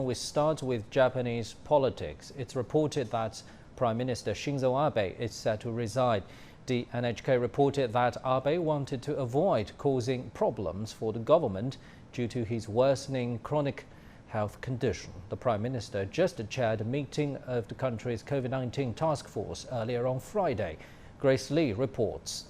We start with Japanese politics. It's reported that Prime Minister Shinzo Abe is set to resign. The NHK reported that Abe wanted to avoid causing problems for the government due to his worsening chronic health condition. The Prime Minister just chaired a meeting of the country's COVID-19 task force earlier on Friday. Grace Lee reports.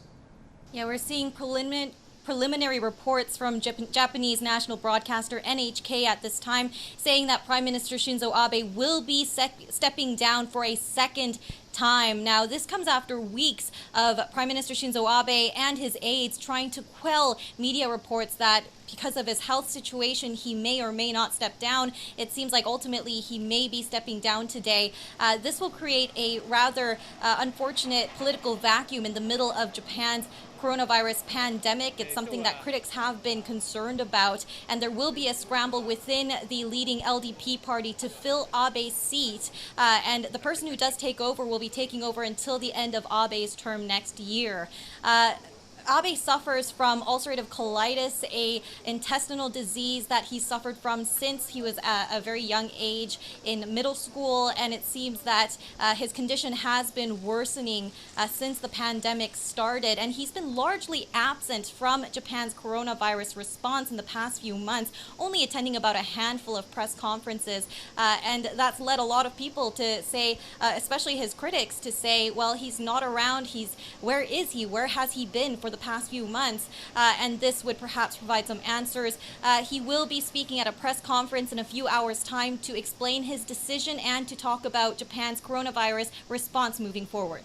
Yeah, we're seeing preliminary reports from Japanese national broadcaster NHK at this time saying that Prime Minister Shinzo Abe will be stepping down for a second time. Now, this comes after weeks of Prime Minister Shinzo Abe and his aides trying to quell media reports that because of his health situation, he may or may not step down. It seems like ultimately he may be stepping down today. This will create a rather unfortunate political vacuum in the middle of Japan's coronavirus pandemic. It's something that critics have been concerned about, and there will be a scramble within the leading LDP party to fill Abe's seat, and the person who does take over will be taking over until the end of Abe's term next year. Abe suffers from ulcerative colitis, a intestinal disease that he suffered from since he was at a very young age in middle school, and it seems that his condition has been worsening since the pandemic started, and he's been largely absent from Japan's coronavirus response in the past few months, only attending about a handful of press conferences, and that's led a lot of people to say, especially his critics, to say, well, he's not around, where is he, where has he been for the past few months, and this would perhaps provide some answers. He will be speaking at a press conference in a few hours' time to explain his decision and to talk about Japan's coronavirus response moving forward.